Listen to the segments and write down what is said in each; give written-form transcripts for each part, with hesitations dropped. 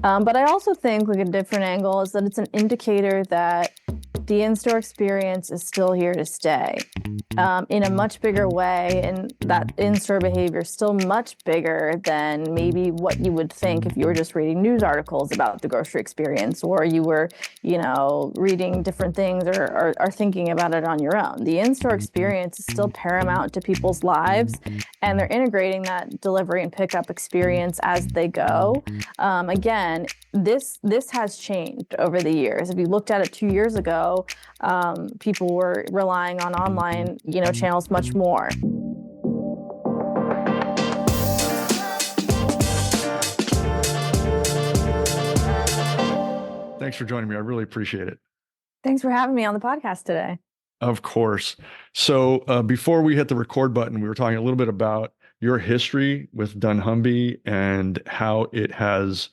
But I also think like a different angle is that it's an indicator that the in-store experience is still here to stay in a much bigger way. And that in-store behavior is still much bigger than maybe what you would think if you were just reading news articles about the grocery experience, or you were, reading different things or thinking about it on your own. The in-store experience is still paramount to people's lives, and they're integrating that delivery and pickup experience as they go. Again, this has changed over the years. If you looked at it 2 years ago, people were relying on online, channels much more. Thanks for joining me. I really appreciate it. Thanks for having me on the podcast today. Of course. So before we hit the record button, we were talking a little bit about your history with dunnhumby and how it has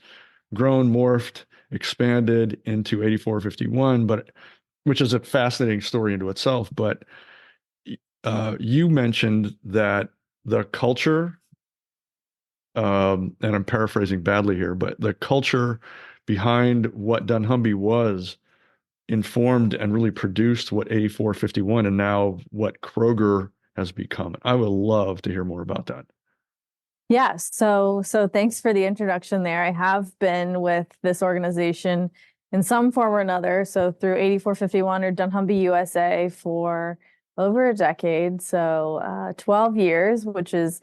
grown, morphed, expanded into 8451, which is a fascinating story into itself. But you mentioned that the culture, and I'm paraphrasing badly here, but the culture behind what dunnhumby was informed and really produced what 8451 and now what Kroger has become. I would love to hear more about that. Yes. So thanks for the introduction there. I have been with this organization in some form or another. So through 8451 or dunnhumby USA for over a decade. So 12 years, which is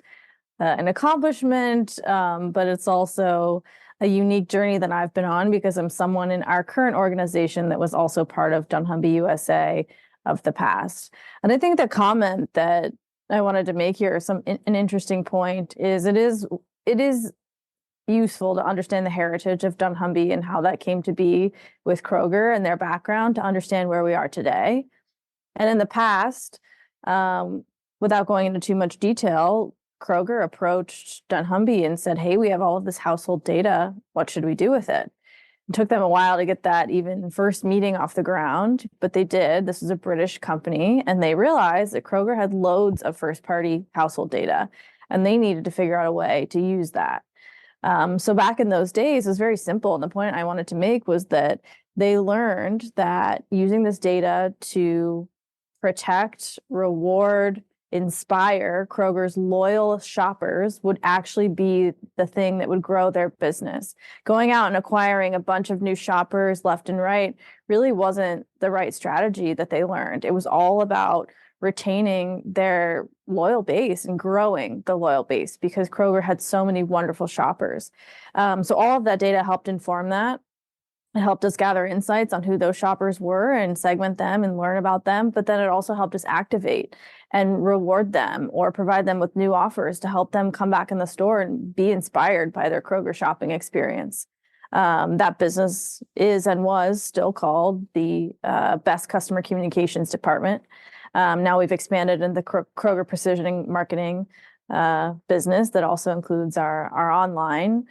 an accomplishment, but it's also a unique journey that I've been on because I'm someone in our current organization that was also part of dunnhumby USA of the past. And I think the comment that I wanted to make here, an interesting point, is it is useful to understand the heritage of dunnhumby and how that came to be with Kroger and their background to understand where we are today. And in the past, without going into too much detail, Kroger approached dunnhumby and said, hey, we have all of this household data. What should we do with it? It took them a while to get that even first meeting off the ground, but they did. This is a British company, and they realized that Kroger had loads of first-party household data, and they needed to figure out a way to use that. So back in those days, it was very simple. And the point I wanted to make was that they learned that using this data to protect, reward, inspire Kroger's loyal shoppers would actually be the thing that would grow their business. Going out and acquiring a bunch of new shoppers left and right really wasn't the right strategy that they learned. It was all about retaining their loyal base and growing the loyal base because Kroger had so many wonderful shoppers. So all of that data helped inform that. It helped us gather insights on who those shoppers were and segment them and learn about them. But then it also helped us activate and reward them or provide them with new offers to help them come back in the store and be inspired by their Kroger shopping experience. That business is and was still called the Best Customer Communications Department. Now we've expanded into the Kroger Precision Marketing business that also includes our online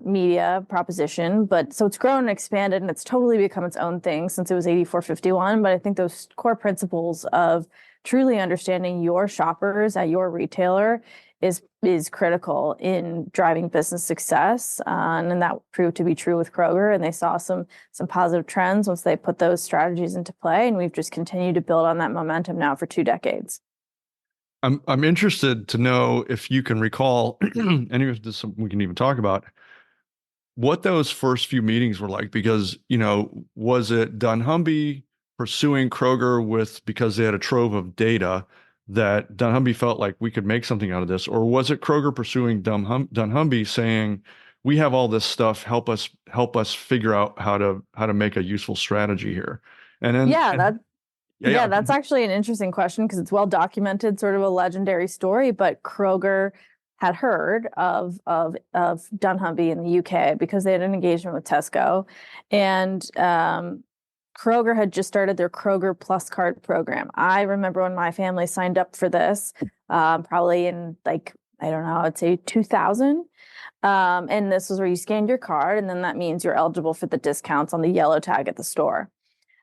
media proposition. But so it's grown and expanded, and it's totally become its own thing since it was 8451. But I think those core principles of truly understanding your shoppers at your retailer is critical in driving business success. And that proved to be true with Kroger. And they saw some positive trends once they put those strategies into play. And we've just continued to build on that momentum now for 2 decades. I'm interested to know if you can recall any of this we can even talk about what those first few meetings were like, because, was it dunnhumby pursuing Kroger because they had a trove of data that dunnhumby felt like we could make something out of this? Or was it Kroger pursuing dunnhumby saying, we have all this stuff, help us figure out how to make a useful strategy here? And then Yeah, that's actually an interesting question because it's well documented, sort of a legendary story. But Kroger had heard of dunnhumby in the UK because they had an engagement with Tesco, and Kroger had just started their Kroger Plus Card program. I remember when my family signed up for this, probably in I'd say 2000. And this was where you scanned your card, and then that means you're eligible for the discounts on the yellow tag at the store.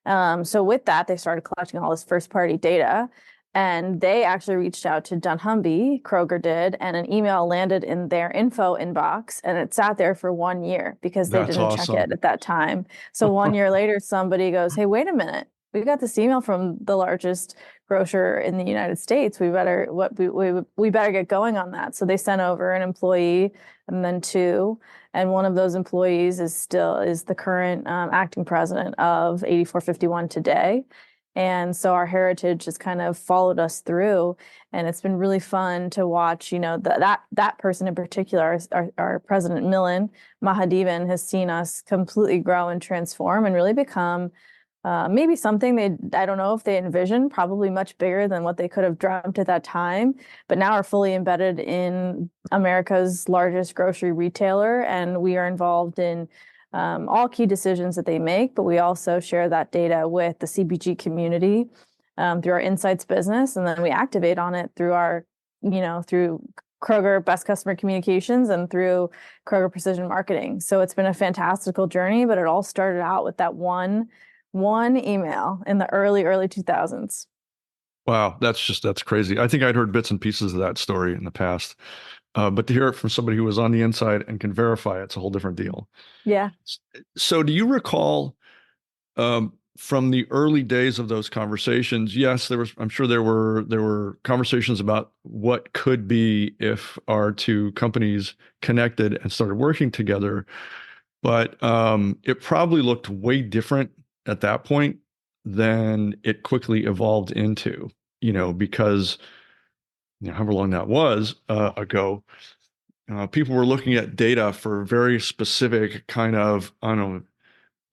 So with that, they started collecting all this first-party data. And they actually reached out to dunnhumby, Kroger did, and an email landed in their info inbox, and it sat there for 1 year because they That's didn't check awesome. it at that time. So 1 year later, somebody goes, "Hey, wait a minute. We got this email from the largest grocer in the United States. We better get going on that." So they sent over an employee and then two, and one of those employees is the current acting president of 8451 today. And so our heritage has kind of followed us through, and it's been really fun to watch. That person in particular, our president Milan Mahadevan, has seen us completely grow and transform and really become maybe something I don't know if they envisioned, probably much bigger than what they could have dreamt at that time, but now are fully embedded in America's largest grocery retailer, and we are involved in all key decisions that they make, but we also share that data with the CPG community through our insights business, and then we activate on it through Kroger Best Customer Communications and through Kroger Precision Marketing. So it's been a fantastical journey, but it all started out with that one email in the early 2000s. Wow, that's crazy. I think I'd heard bits and pieces of that story in the past, but to hear it from somebody who was on the inside and can verify it's a whole different deal. Yeah. So, do you recall from the early days of those conversations? Yes, I'm sure there were conversations about what could be if our two companies connected and started working together, but it probably looked way different at that point than it quickly evolved into, because however long that was ago, people were looking at data for very specific kind of, I don't know,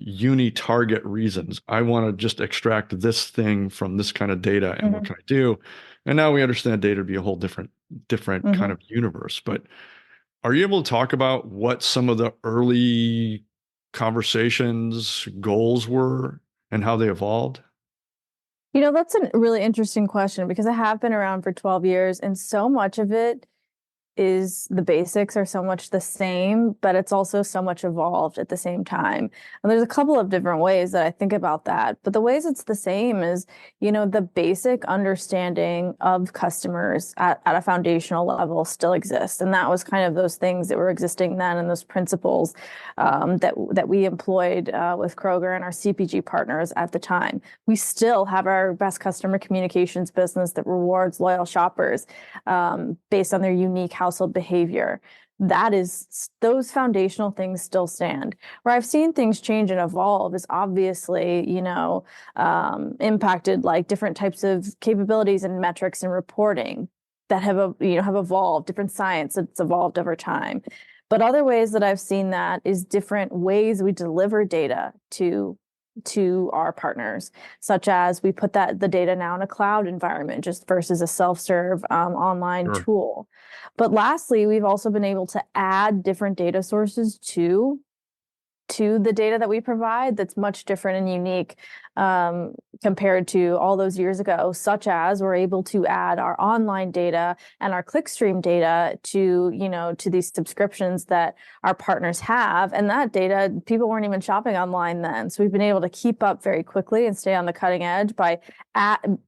uni-target reasons. I want to just extract this thing from this kind of data, and what Hmm. can I do? And now we understand data to be a whole different kind Hmm. of universe. But are you able to talk about what some of the early conversations, goals were and how they evolved? That's a really interesting question because I have been around for 12 years, and so much of it is the basics are so much the same, but it's also so much evolved at the same time. And there's a couple of different ways that I think about that. But the ways it's the same is, the basic understanding of customers at a foundational level still exists. And that was kind of those things that were existing then, and those principles that we employed with Kroger and our CPG partners at the time. We still have our best customer communications business that rewards loyal shoppers based on their unique household behavior. Those foundational things still stand. Where I've seen things change and evolve is obviously, impacted like different types of capabilities and metrics and reporting that have evolved, different science that's evolved over time. But other ways that I've seen that is different ways we deliver data to our partners, such as we put the data now in a cloud environment just versus a self-serve online Sure. tool. But lastly, we've also been able to add different data sources to the data that we provide that's much different and unique compared to all those years ago, such as we're able to add our online data and our clickstream data to these subscriptions that our partners have. And that data, people weren't even shopping online then. So we've been able to keep up very quickly and stay on the cutting edge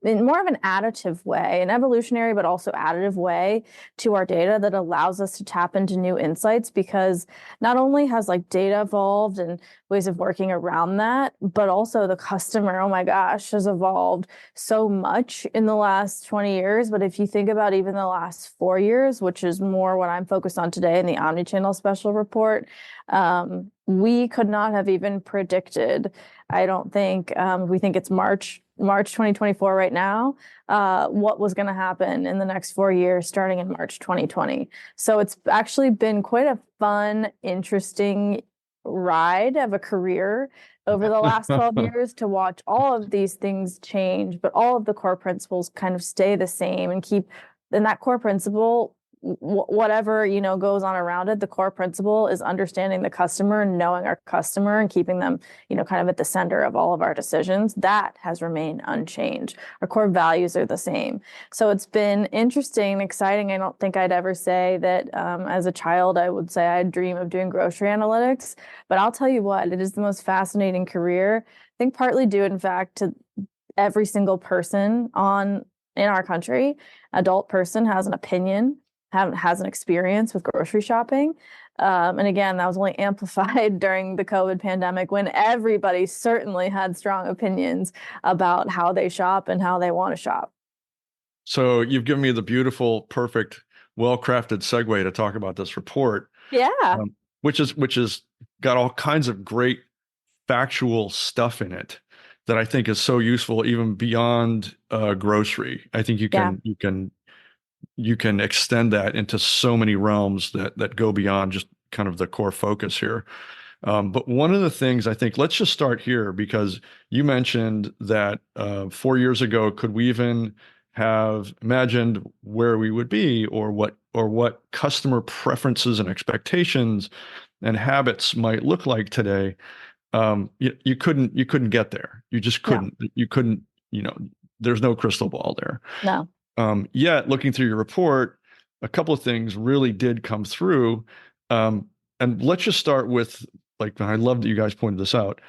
in more of an additive way, an evolutionary, but also additive way to our data that allows us to tap into new insights, because not only has like data evolved and ways of working around that, but also the customer, oh my gosh, has evolved so much in the last 20 years. But if you think about even the last 4 years, which is more what I'm focused on today in the Omnichannel special report, we could not have even predicted, I don't think, we think it's March 2024 right now, what was going to happen in the next 4 years, starting in March 2020. So it's actually been quite a fun, interesting ride of a career over the last 12 years to watch all of these things change, but all of the core principles kind of stay the same and that core principle, whatever, goes on around it, the core principle is understanding the customer and knowing our customer and keeping them, kind of at the center of all of our decisions. That has remained unchanged. Our core values are the same. So it's been interesting and exciting. I don't think I'd ever say that as a child, I would say I'd dream of doing grocery analytics, but I'll tell you what, it is the most fascinating career. I think partly due, in fact, to every single person in our country adult person has an opinion, has an experience with grocery shopping. And again, that was only amplified during the COVID pandemic when everybody certainly had strong opinions about how they shop and how they want to shop. So you've given me the beautiful, perfect, well-crafted segue to talk about this report, Yeah. um, which is got all kinds of great factual stuff in it that I think is so useful even beyond grocery. I think Yeah. you can extend that into so many realms that go beyond just kind of the core focus here. But one of the things I think, let's just start here because you mentioned that 4 years ago, could we even have imagined where we would be or what customer preferences and expectations and habits might look like today? You couldn't get there. You just No, couldn't. You couldn't, you know, there's no crystal ball there. no. Yet, looking through your report, a couple of things really did come through. And let's just start with, like, I love that you guys pointed this out,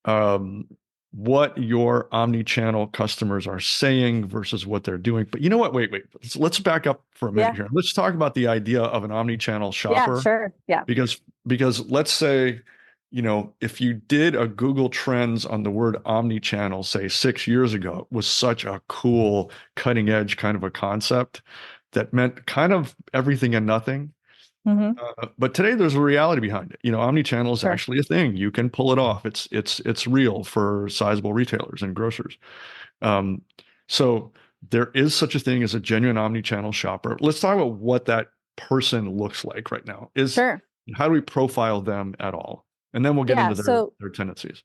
um, what your omni-channel customers are saying versus what they're doing. But you know what? Wait. Let's back up for a minute Yeah. here. Let's talk about the idea of an omni-channel Yeah, shopper sure. Yeah. because let's say, if you did a Google Trends on the word omni-channel, say 6 years ago, it was such a cool, cutting edge kind of a concept that meant kind of everything and nothing. Hmm. But today there's a reality behind it. Omni-channel is Sure. actually a thing. You can pull it off. It's real for sizable retailers and grocers. Um, so there is such a thing as a genuine omni-channel shopper. Let's talk about what that person looks like right now. Sure. How do we profile them at all? And then we'll get Yeah. into So their tendencies.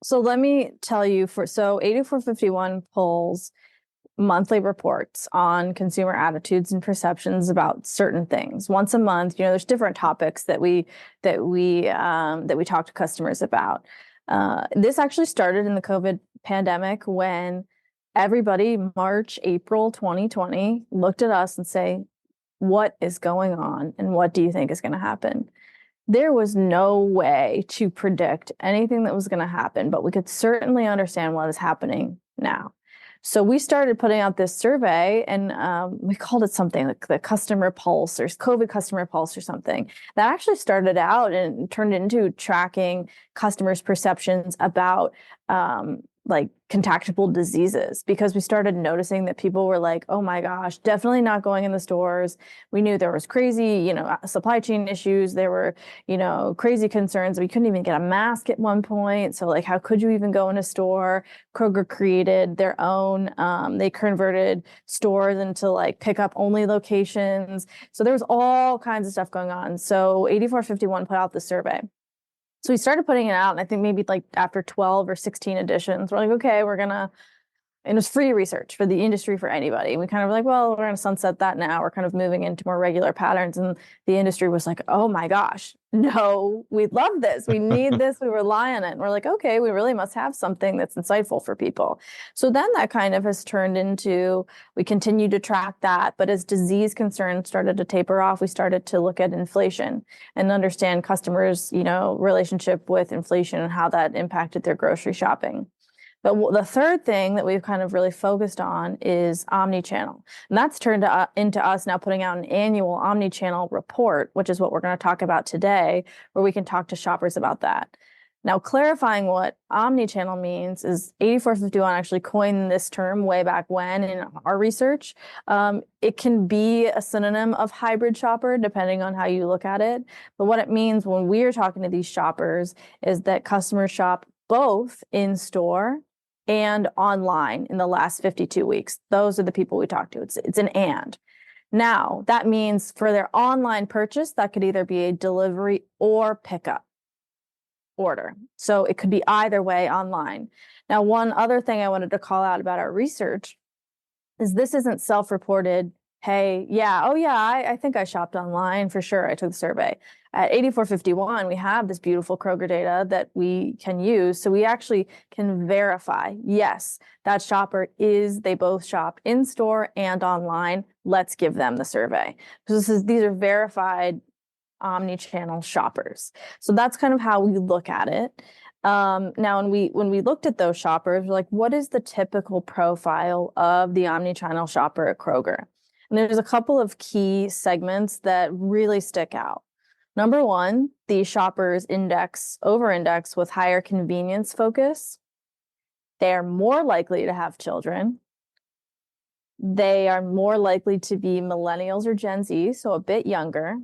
So let me tell you, 8451 pulls monthly reports on consumer attitudes and perceptions about certain things. Once a month, there's different topics that we talk to customers about. This actually started in the COVID pandemic when everybody, March, April 2020, looked at us and say, "What is going on, and what do you think is going to happen?" There was no way to predict anything that was going to happen, but we could certainly understand what is happening now. So we started putting out this survey, and we called it something like the customer pulse or COVID customer pulse or something. That actually started out and turned into tracking customers' perceptions about like contactable diseases, because we started noticing that people were like, "Oh my gosh, definitely not going in the stores." We knew there was crazy, supply chain issues. There were, crazy concerns. We couldn't even get a mask at one point. So like, how could you even go in a store? Kroger created their own, they converted stores into like pickup only locations. So there was all kinds of stuff going on. So 8451 put out the survey. So we started putting it out, and I think maybe like after 12 or 16 editions, we're like, okay, and it was free research for the industry, for anybody. And we kind of were like, well, we're going to sunset that now. We're kind of moving into more regular patterns. And the industry was like, oh my gosh, no, we love this. We need this. We rely on it. And we're like, okay, we really must have something that's insightful for people. So then that kind of has turned into, we continue to track that. But as disease concerns started to taper off, we started to look at inflation and understand customers, relationship with inflation and how that impacted their grocery shopping. But the third thing that we've kind of really focused on is omni-channel. And that's turned into us now putting out an annual omni-channel report, which is what we're going to talk about today, where we can talk to shoppers about that. Now, clarifying what omni-channel means is 8451 actually coined this term way back when in our research. It can be a synonym of hybrid shopper, depending on how you look at it. But what it means when we're talking to these shoppers is that customers shop both in store and online in the last 52 weeks. Those are the people we talk to. It's an and. Now, that means for their online purchase, that could either be a delivery or pickup order. So it could be either way online. Now, one other thing I wanted to call out about our research is this isn't self-reported. Hey, yeah, oh yeah, I think I shopped online for sure. I took the survey. At 8451, we have this beautiful Kroger data that we can use. So we actually can verify, yes, that shopper they both shop in store and online. Let's give them the survey. So these are verified omni-channel shoppers. So that's kind of how we look at it. Now, when we looked at those shoppers, we're like, what is the typical profile of the omnichannel shopper at Kroger? And there's a couple of key segments that really stick out. Number one, these shoppers over index with higher convenience focus. They are more likely to have children. They are more likely to be millennials or Gen Z, so a bit younger,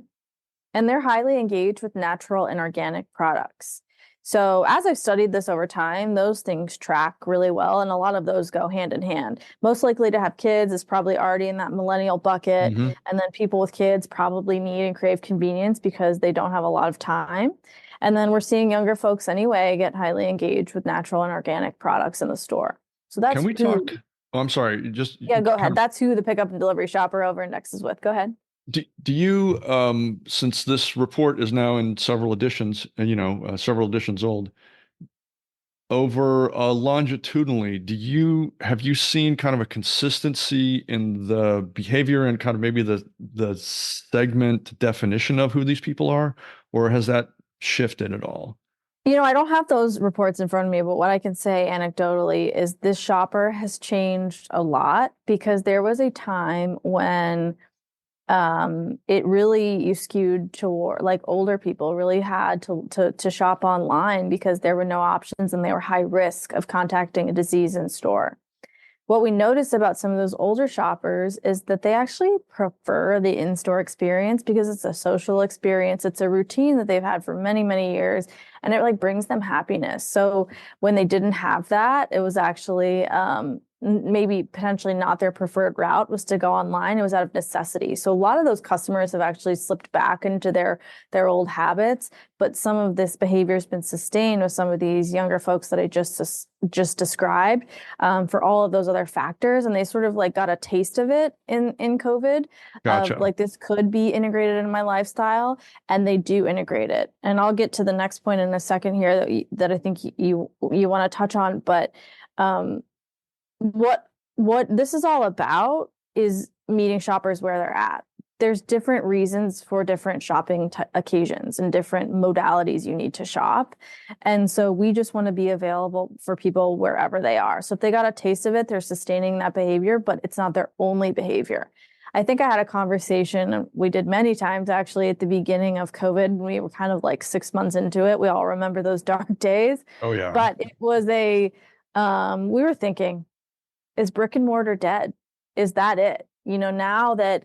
and they're highly engaged with natural and organic products. So as I've studied this over time, those things track really well, and a lot of those go hand in hand. Most likely to have kids is probably already in that millennial bucket, Hmm. and then people with kids probably need and crave convenience because they don't have a lot of time. And then we're seeing younger folks anyway get highly engaged with natural and organic products in the store. So Can that's we who, talk? Oh, I'm sorry. Just yeah, go kind ahead. That's who the pickup and delivery shopper over indexes with. Go ahead. do you, since this report is now in several editions, and several editions old, over longitudinally, have you seen kind of a consistency in the behavior and kind of maybe the segment definition of who these people are, or has that shifted at all? I don't have those reports in front of me, but what I can say anecdotally is this shopper has changed a lot because there was a time when it really you skewed toward like older people really had to shop online because there were no options and they were high risk of contacting a disease in store. What we notice about some of those older shoppers is that they actually prefer the in-store experience because it's a social experience. It's a routine that they've had for many, many years, and it like brings them happiness. So when they didn't have that, it was actually maybe potentially not their preferred route was to go online. It was out of necessity. So a lot of those customers have actually slipped back into their old habits, but some of this behavior has been sustained with some of these younger folks that I just described for all of those other factors, and they sort of like got a taste of it in COVID of Gotcha. like this could be integrated in my lifestyle, and they do integrate it. And I'll get to the next point in a second here that I think you want to touch on, but um, what this is all about is meeting shoppers where they're at. There's different reasons for different shopping occasions and different modalities you need to shop. And so we just want to be available for people wherever they are. So if they got a taste of it, they're sustaining that behavior, but it's not their only behavior. I think I had a conversation we did many times actually at the beginning of COVID. We were kind of like 6 months into it. We all remember those dark days, Oh yeah. but it was we were thinking, is brick and mortar dead? Is that it? Now that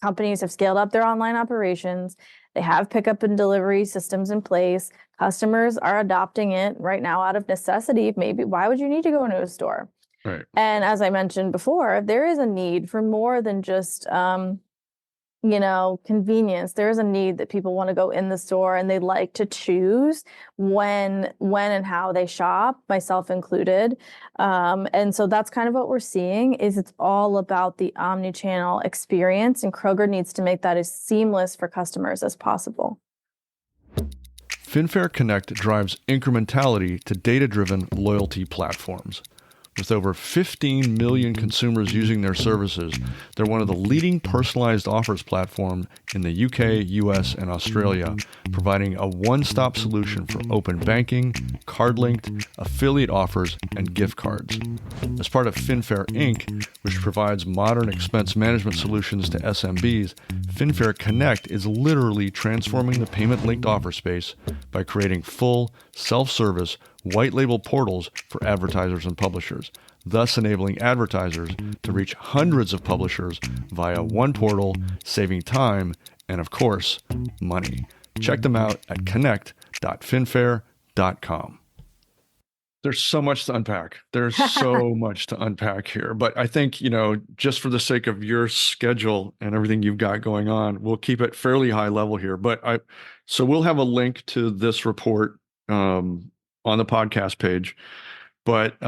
companies have scaled up their online operations, they have pickup and delivery systems in place. Customers are adopting it right now out of necessity. Maybe why would you need to go into a store? Right. And as I mentioned before, there is a need for more than just convenience. There's a need that people want to go in the store and they like to choose when and how they shop, myself included. And so that's kind of what we're seeing is it's all about the omni-channel experience, and Kroger needs to make that as seamless for customers as possible. FinFair Connect drives incrementality to data-driven loyalty platforms. With over 15 million consumers using their services, they're one of the leading personalized offers platform in the UK, US, and Australia, providing a one-stop solution for open banking, card-linked, affiliate offers, and gift cards. As part of FinFair Inc., which provides modern expense management solutions to SMBs, FinFair Connect is literally transforming the payment-linked offer space by creating full, self-service, white-label portals for advertisers and publishers, thus enabling advertisers to reach hundreds of publishers via one portal, saving time and, of course, money. Check them out at connect.finfair.com. There's so much to unpack. There's so much to unpack here. But I think, just for the sake of your schedule and everything you've got going on, we'll keep it fairly high level here. So we'll have a link to this report on the podcast page. But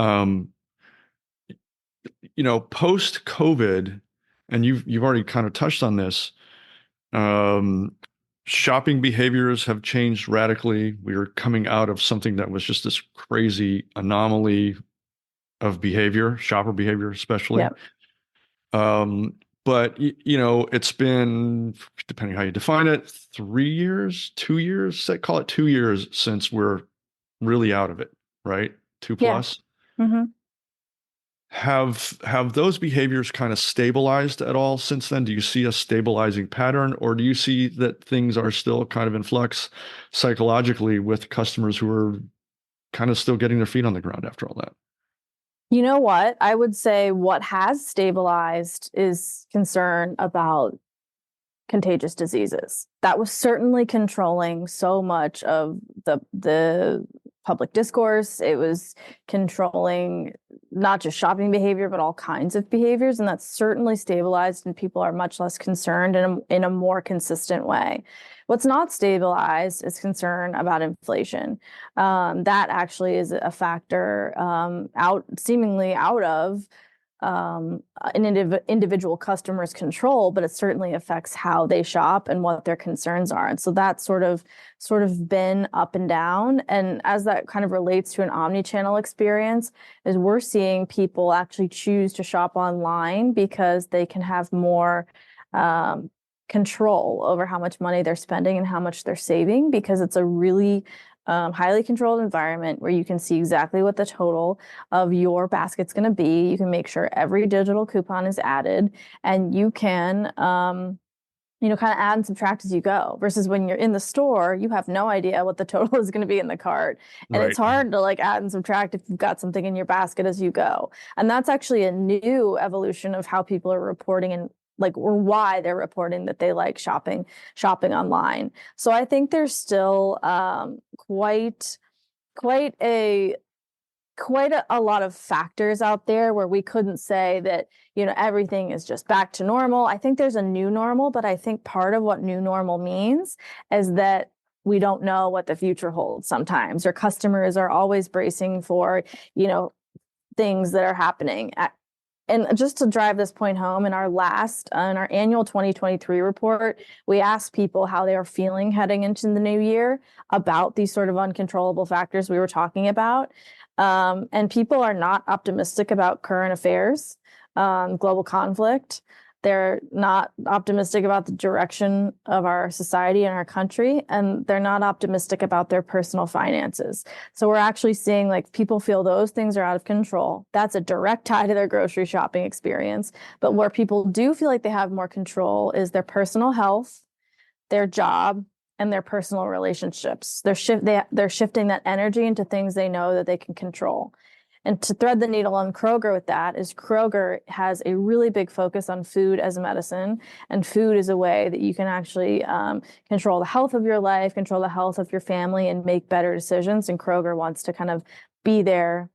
post COVID, and you've already kind of touched on this, shopping behaviors have changed radically. We are coming out of something that was just this crazy anomaly of behavior, shopper behavior, especially. Yep. But it's been, depending how you define it, 3 years, 2 years, call it 2 years since we're really out of it, right? Two Yeah. plus. Hmm. Have those behaviors kind of stabilized at all since then? Do you see a stabilizing pattern, or do you see that things are still kind of in flux psychologically with customers who are kind of still getting their feet on the ground after all that? You know what? I would say what has stabilized is concern about contagious diseases. That was certainly controlling so much of the public discourse. It was controlling not just shopping behavior, but all kinds of behaviors. And that's certainly stabilized, and people are much less concerned in a more consistent way. What's not stabilized is concern about inflation. That actually is a factor seemingly out of an individual customer's control, but it certainly affects how they shop and what their concerns are. And so that's sort of been up and down. And as that kind of relates to an omni-channel experience, is we're seeing people actually choose to shop online because they can have more control over how much money they're spending and how much they're saving, because it's a really highly controlled environment where you can see exactly what the total of your basket's going to be. You can make sure every digital coupon is added, and you can, kind of add and subtract as you go. Versus when you're in the store, you have no idea what the total is going to be in the cart, and it's Right. hard to like add and subtract if you've got something in your basket as you go. And that's actually a new evolution of how people are reporting, and like, or why they're reporting that they like shopping online. So I think there's still quite quite a a lot of factors out there where we couldn't say that, everything is just back to normal. I think there's a new normal, but I think part of what new normal means is that we don't know what the future holds sometimes, or customers are always bracing for, things that are happening. And just to drive this point home, in our annual 2023 report, we asked people how they are feeling heading into the new year about these sort of uncontrollable factors we were talking about. And people are not optimistic about current affairs, global conflict. They're not optimistic about the direction of our society and our country, and they're not optimistic about their personal finances. So we're actually seeing like people feel those things are out of control. That's a direct tie to their grocery shopping experience. But where people do feel like they have more control is their personal health, their job, and their personal relationships. They're shifting that energy into things they know that they can control. And to thread the needle on Kroger with that is Kroger has a really big focus on food as a medicine, and food is a way that you can actually control the health of your life, control the health of your family, and make better decisions. And Kroger wants to kind of be there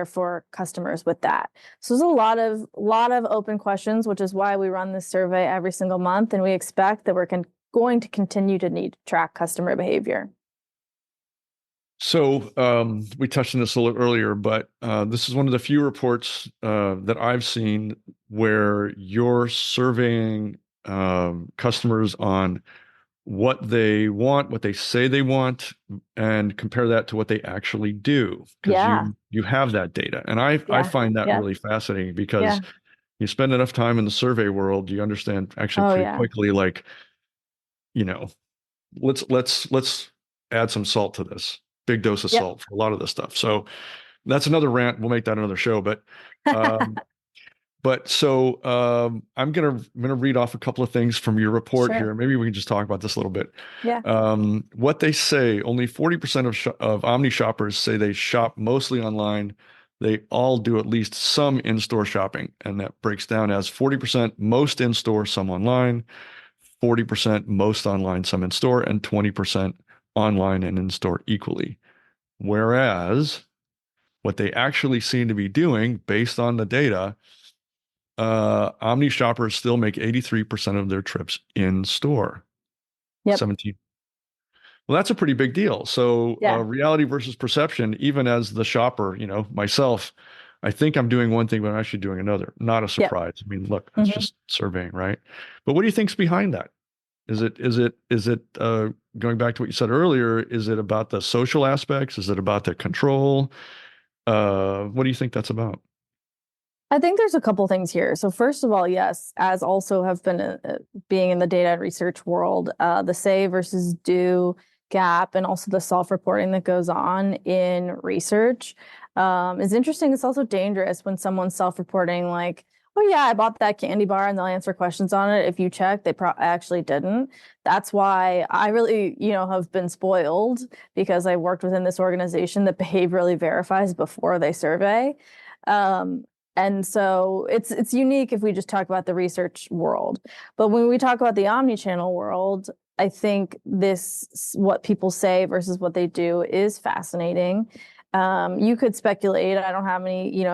for customers with that. So there's a lot of open questions, which is why we run this survey every single month, and we expect that we're going to continue to need to track customer behavior. So we touched on this a little earlier, but this is one of the few reports that I've seen where you're surveying customers on what they want, what they say they want, and compare that to what they actually do, because Yeah, you have that data. And I yeah, find that yeah, really fascinating because yeah. you spend enough time in the survey world, you understand actually Oh, pretty yeah. quickly, like, you know, let's add some salt to this. Big dose of Yep. salt for a lot of this stuff. So that's another rant. We'll make that another show. Um, I'm gonna read off a couple of things from your report Sure. here. Maybe we can just talk about this a little bit. Yeah. What they say, only 40% of Omni shoppers say they shop mostly online. They all do at least some in-store shopping, and that breaks down as 40% most in-store, some online, 40% most online, some in-store, and 20% online and in-store equally. Whereas what they actually seem to be doing based on the data, Omni shoppers still make 83% of their trips in store. Yep. 17. Well, that's a pretty big deal. So, Yeah. reality versus perception, even as the shopper, myself, I think I'm doing one thing, but I'm actually doing another. Not a Yep. surprise. I mean, look, that's Hmm. just surveying, right? But what do you think's behind that? Is it going back to what you said earlier? Is it about the social aspects? Is it about the control? What do you think that's about? I think there's a couple things here. So first of all, yes, as also have been being in the data and research world, the say versus do gap and also the self-reporting that goes on in research is interesting. It's also dangerous when someone's self-reporting like, oh yeah, I bought that candy bar, and they'll answer questions on it. If you check, they actually didn't. That's why I really, have been spoiled because I worked within this organization that behaviorally verifies before they survey. Um, and so it's unique if we just talk about the research world. But when we talk about the omni-channel world, I think what people say versus what they do is fascinating. You could speculate. I don't have any,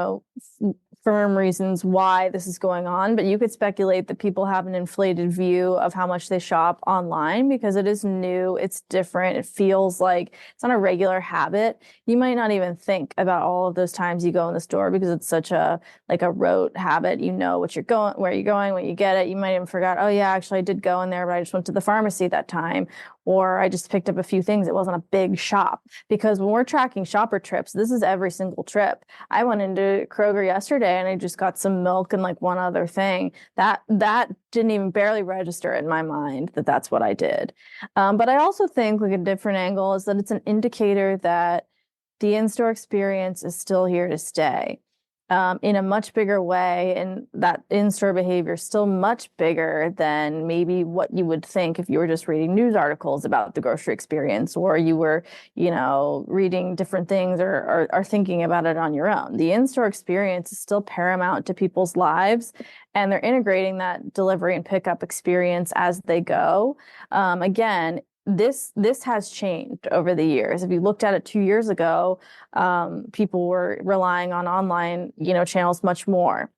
firm reasons why this is going on, but you could speculate that people have an inflated view of how much they shop online because it is new, it's different, it feels like it's not a regular habit. You might not even think about all of those times you go in the store because it's such a rote habit. You know what you're going, where you're going, when you get it. You might even forget, oh yeah, actually I did go in there, but I just went to the pharmacy that time. Or I just picked up a few things. It wasn't a big shop. Because when we're tracking shopper trips, this is every single trip. I went into Kroger yesterday and I just got some milk and like one other thing. That didn't even barely register in my mind that that's what I did. But I also think like a different angle is that it's an indicator that the in-store experience is still here to stay. In a much bigger way, and that in-store behavior is still much bigger than maybe what you would think if you were just reading news articles about the grocery experience, or you were, reading different things or thinking about it on your own. The in-store experience is still paramount to people's lives, and they're integrating that delivery and pickup experience as they go. Again, this has changed over the years. If you looked at it 2 years ago, people were relying on online, channels much more.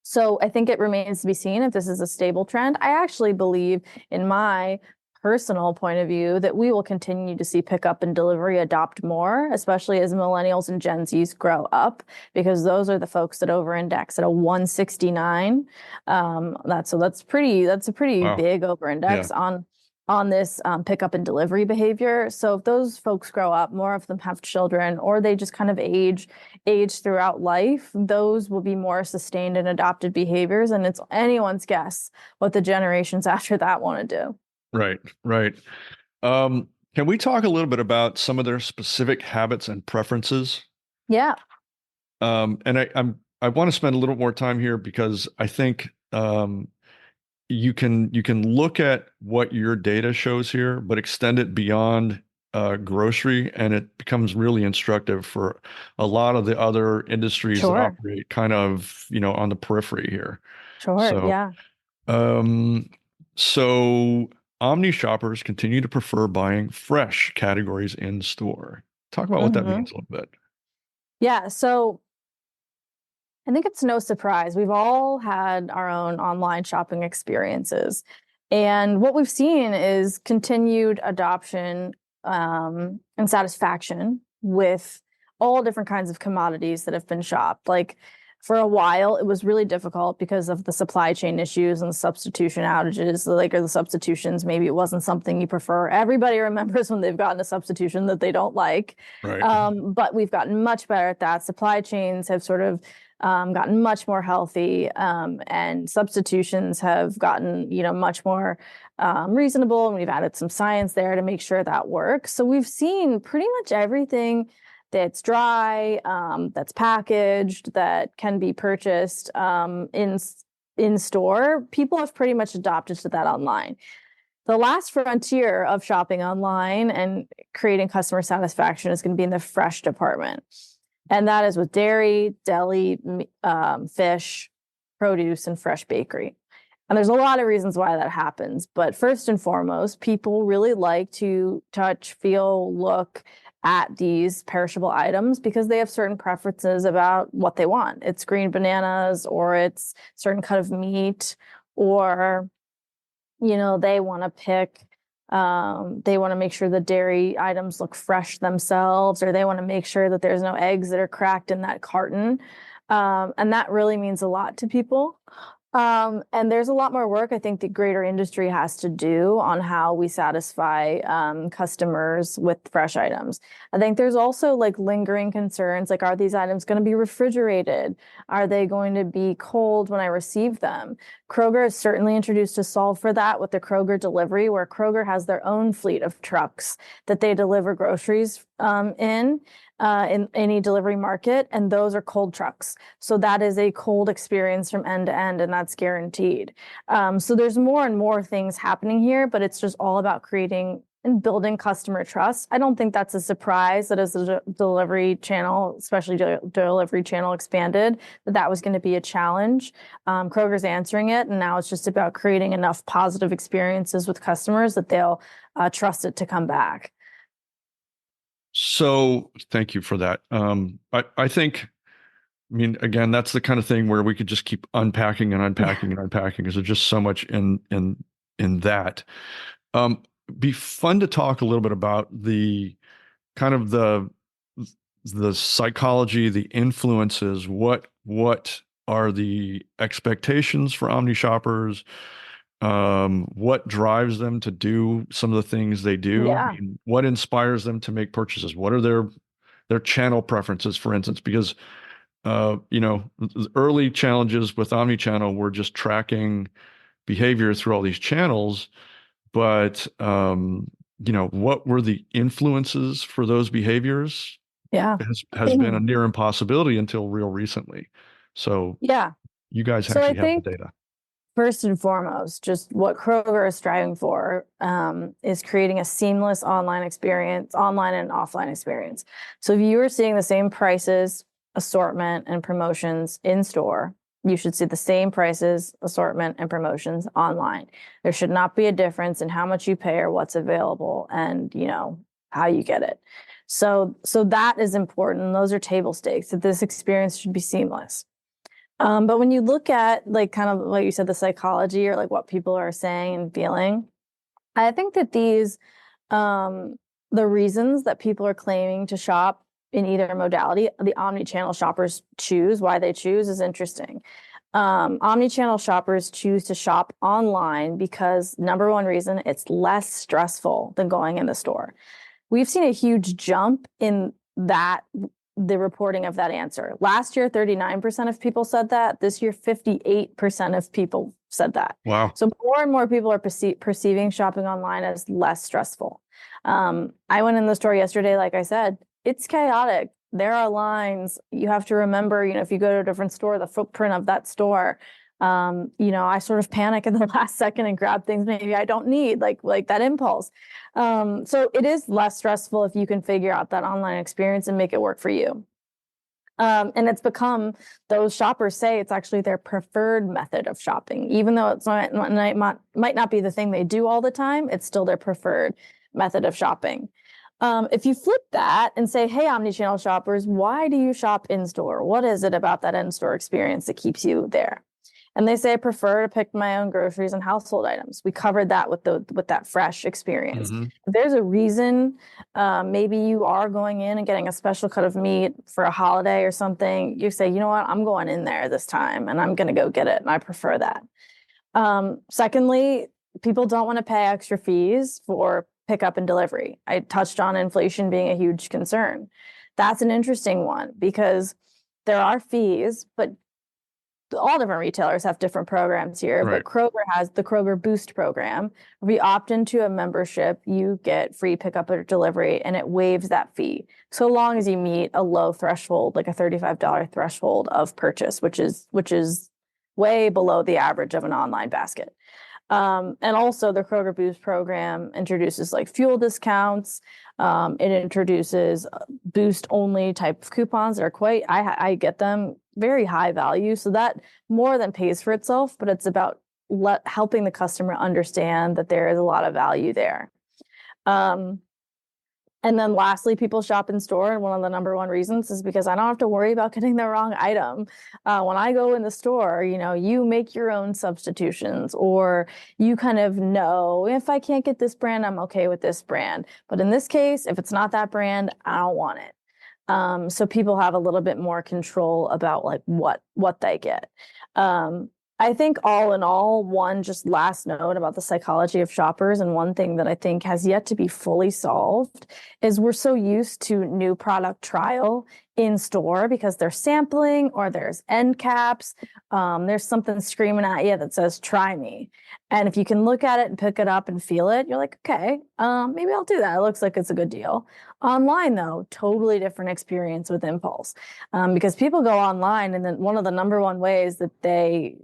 So I think it remains to be seen if this is a stable trend. I actually believe, in my personal point of view, that we will continue to see pickup and delivery adopt more, especially as millennials and Gen Zs grow up, because those are the folks that over-index at a 169. That's a pretty Wow. big Yeah. over-index on this pickup and delivery behavior. So if those folks grow up, more of them have children, or they just kind of age throughout life, those will be more sustained and adopted behaviors. And it's anyone's guess what the generations after that want to do. Right. Right. Can we talk a little bit about some of their specific habits and preferences? Yeah. And I want to spend a little more time here because I think you can look at what your data shows here, but extend it beyond grocery, and it becomes really instructive for a lot of the other industries that Sure. operate kind of, on the periphery here. Sure. So, Yeah. um, so omni shoppers continue to prefer buying fresh categories in store. Talk about what that Hmm. means a little bit. Yeah. So I think it's no surprise. We've all had our own online shopping experiences. And what we've seen is continued adoption and satisfaction with all different kinds of commodities that have been shopped. Like for a while, it was really difficult because of the supply chain issues and the substitution outages, or the substitutions. Maybe it wasn't something you prefer. Everybody remembers when they've gotten a substitution that they don't like. Right. But we've gotten much better at that. Supply chains have sort of gotten much more healthy, and substitutions have gotten, much more reasonable. And we've added some science there to make sure that works. So we've seen pretty much everything that's dry, that's packaged, that can be purchased in store. People have pretty much adopted to that online. The last frontier of shopping online and creating customer satisfaction is going to be in the fresh department. And that is with dairy, deli, fish, produce, and fresh bakery. And there's a lot of reasons why that happens. But first and foremost, people really like to touch, feel, look at these perishable items because they have certain preferences about what they want. It's green bananas, or it's certain cut of meat, or, they want to they want to make sure the dairy items look fresh themselves, or they want to make sure that there's no eggs that are cracked in that carton. And that really means a lot to people. And there's a lot more work I think the greater industry has to do on how we satisfy customers with fresh items. I think there's also like lingering concerns, like are these items going to be refrigerated? Are they going to be cold when I receive them? Kroger is certainly introduced to solve for that with the Kroger delivery, where Kroger has their own fleet of trucks that they deliver groceries in any delivery market, and those are cold trucks. So that is a cold experience from end to end, and that's guaranteed. So there's more and more things happening here, but it's just all about creating and building customer trust. I don't think that's a surprise that as the delivery channel, especially delivery channel expanded, that was going to be a challenge. Kroger's answering it, and now it's just about creating enough positive experiences with customers that they'll trust it to come back. So thank you for that. I think, I mean, again, that's the kind of thing where we could just keep unpacking and unpacking and unpacking because there's just so much in that. Um, be fun to talk a little bit about the kind of the psychology, the influences. What are the expectations for omni shoppers? What drives them to do some of the things they do? I Yeah. mean, what inspires them to make purchases? What are their channel preferences, for instance? Because the early challenges with omnichannel were just tracking behavior through all these channels, but what were the influences for those behaviors Yeah. has been a near impossibility until real recently. So Yeah. you guys So I actually have the think data. first and foremost, just what Kroger is striving for is creating a seamless online experience, online and offline experience. So if you are seeing the same prices, assortment, and promotions in store, you should see the same prices, assortment, and promotions online. There should not be a difference in how much you pay or what's available and, how you get it. So that is important. Those are table stakes, that this experience should be seamless. But when you look at like kind of like you said, the psychology or like what people are saying and feeling, I think that the reasons that people are claiming to shop in either modality, the omni-channel shoppers choose, why they choose is interesting. Omni-channel shoppers choose to shop online because number one reason, it's less stressful than going in the store. We've seen a huge jump in the reporting of that answer. Last year, 39% of people said that. This year, 58% of people said that. Wow. So more and more people are perceiving shopping online as less stressful. I went in the store yesterday, like I said, it's chaotic. There are lines. You have to remember, if you go to a different store, the footprint of that store. I sort of panic in the last second and grab things maybe I don't need, like that impulse. So it is less stressful if you can figure out that online experience and make it work for you. And it's become, those shoppers say it's actually their preferred method of shopping, even though might not be the thing they do all the time. It's still their preferred method of shopping. If you flip that and say, hey, omnichannel shoppers, why do you shop in store? What is it about that in-store experience that keeps you there? And they say, I prefer to pick my own groceries and household items. We covered that with that fresh experience. Mm-hmm. If there's a reason, maybe you are going in and getting a special cut of meat for a holiday or something. You say, you know what, I'm going in there this time and I'm going to go get it. And I prefer that. Secondly, people don't want to pay extra fees for pickup and delivery. I touched on inflation being a huge concern. That's an interesting one because there are fees, but all different retailers have different programs here, Right. but Kroger has the Kroger Boost program. If you opt into a membership, you get free pickup or delivery, and it waives that fee so long as you meet a low threshold, like a $35 threshold of purchase, which is way below the average of an online basket. And also the Kroger Boost program introduces like fuel discounts. It introduces Boost only type of coupons that are I get them, very high value. So that more than pays for itself, but it's about helping the customer understand that there is a lot of value there. And then lastly, people shop in store. And one of the number one reasons is because I don't have to worry about getting the wrong item. When I go in the store, you make your own substitutions, or you kind of know, if I can't get this brand, I'm okay with this brand. But in this case, if it's not that brand, I don't want it. So people have a little bit more control about like what they get. I think all in all, one just last note about the psychology of shoppers, and one thing that I think has yet to be fully solved is we're so used to new product trial in store because they're sampling or there's end caps. There's something screaming at you that says, try me. And if you can look at it and pick it up and feel it, you're like, okay, maybe I'll do that. It looks like it's a good deal. Online, though, totally different experience with impulse, because people go online, and then one of the number one ways that they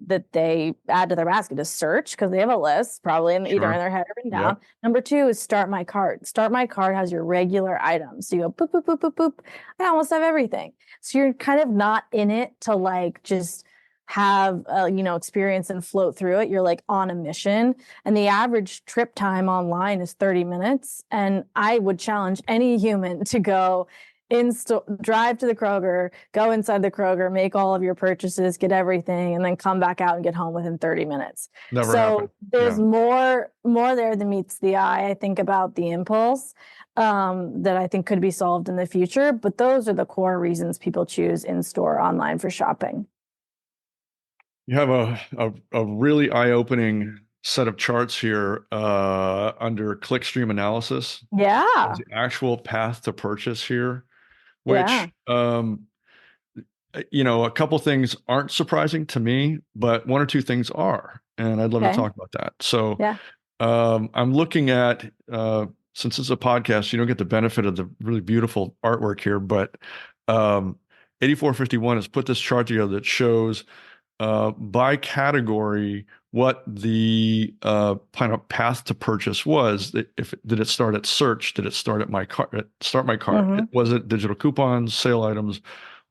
add to their basket is search, because they have a list probably either in Sure. their head or written down. Yep. Number two is start my cart. Start my cart has your regular items. So you go boop, boop, boop, boop, boop. I almost have everything. So you're kind of not in it to like just have experience and float through it. You're like on a mission, and the average trip time online is 30 minutes. And I would challenge any human to go drive to the Kroger, go inside the Kroger, make all of your purchases, get everything, and then come back out and get home within 30 minutes. Never happened. So there's Yeah. more there than meets the eye, I think, about the impulse, that I think could be solved in the future. But those are the core reasons people choose in-store online for shopping. You have a really eye-opening set of charts here under clickstream analysis. Yeah. There's the actual path to purchase here, Yeah. which a couple things aren't surprising to me, but one or two things are, and I'd love to Okay. talk about that. So Yeah. I'm looking at since it's a podcast, you don't get the benefit of the really beautiful artwork here, but 8451 has put this chart together that shows by category what the kind of path to purchase was. Did it start at search? Did it start at my cart? Start my cart? Mm-hmm. Was it digital coupons, sale items,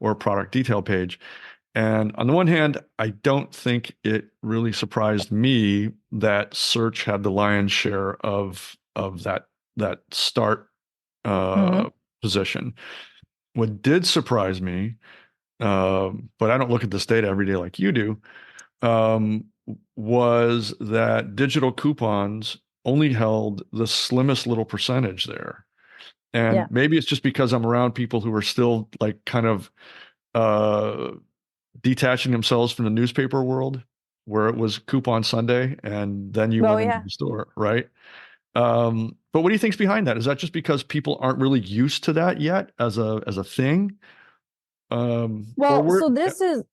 or product detail page? And on the one hand, I don't think it really surprised me that search had the lion's share of that start Mm-hmm. position. What did surprise me, but I don't look at this data every day like you do, was that digital coupons only held the slimmest little percentage there. And Yeah. maybe it's just because I'm around people who are still like kind of detaching themselves from the newspaper world where it was coupon Sunday and then you Oh, went into yeah. the store, right? But what do you think's behind that? Is that just because people aren't really used to that yet as a thing? Or Well, we're so this is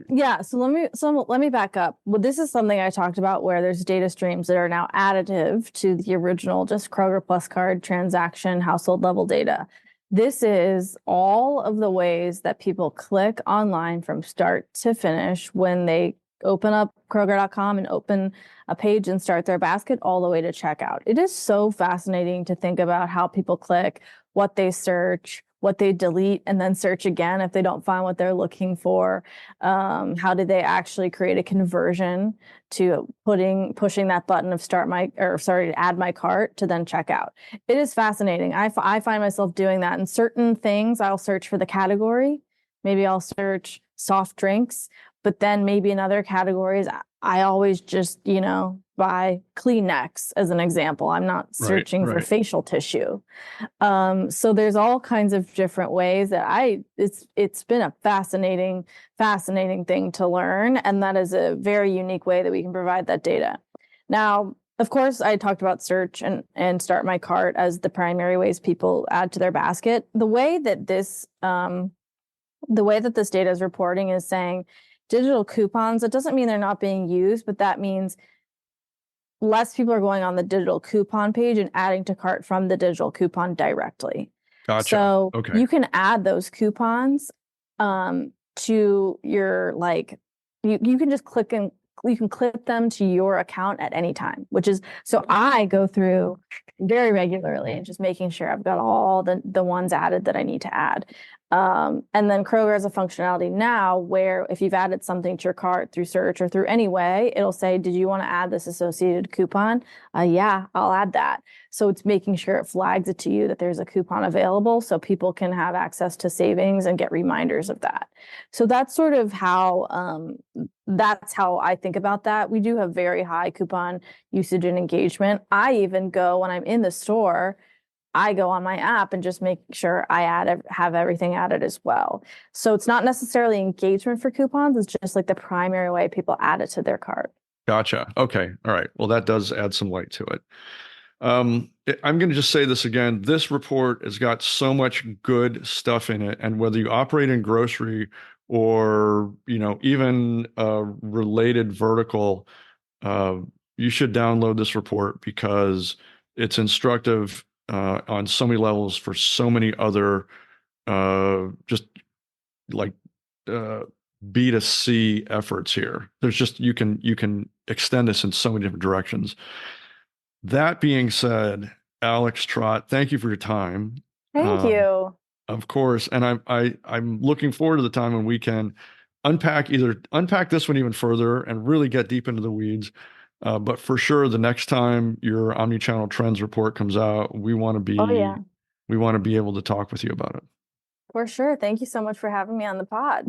yeah, so let me back up. Well, this is something I talked about where there's data streams that are now additive to the original just Kroger Plus card transaction household level data. This is all of the ways that people click online from start to finish when they open up Kroger.com and open a page and start their basket all the way to checkout. It is so fascinating to think about how people click, what they search, what they delete, and then search again if they don't find what they're looking for. How did they actually create a conversion to pushing that button of add my cart to then check out? It is fascinating. I find myself doing that in certain things. I'll search for the category. Maybe I'll search soft drinks, but then maybe in other categories, I always just, buy Kleenex as an example. I'm not searching for facial tissue. So there's all kinds of different ways that it's been a fascinating thing to learn. And that is a very unique way that we can provide that data. Now, of course, I talked about search and start my cart as the primary ways people add to their basket. The way that this data is reporting is saying digital coupons. It doesn't mean they're not being used, but that means less people are going on the digital coupon page and adding to cart from the digital coupon directly. Gotcha. So Okay. you can add those coupons to your you can just you can clip them to your account at any time, which is so I go through very regularly and just making sure I've got all the ones added that I need to add. And then Kroger has a functionality now where if you've added something to your cart through search or through any way, it'll say, did you want to add this associated coupon? Yeah, I'll add that. So it's making sure it flags it to you that there's a coupon available so people can have access to savings and get reminders of that. So that's sort of how I think about that. We do have very high coupon usage and engagement. I even go when I'm in the store, I go on my app and just make sure I have everything added as well. So it's not necessarily engagement for coupons. It's just like the primary way people add it to their cart. Gotcha. Okay. All right. Well, that does add some light to it. I'm going to just say this again. This report has got so much good stuff in it, and whether you operate in grocery or, even a related vertical, uh, you should download this report because it's instructive on so many levels for so many other just like uh, B2C efforts here. There's just you can extend this in so many different directions. That being said, Alex Trott, thank you for your time. Thank Um, you. of course, and I'm looking forward to the time when we can unpack this one even further and really get deep into the weeds. But for sure, the next time your omnichannel trends report comes out, Oh, yeah, we want to be able to talk with you about it. for sure. Thank you so much for having me on the pod.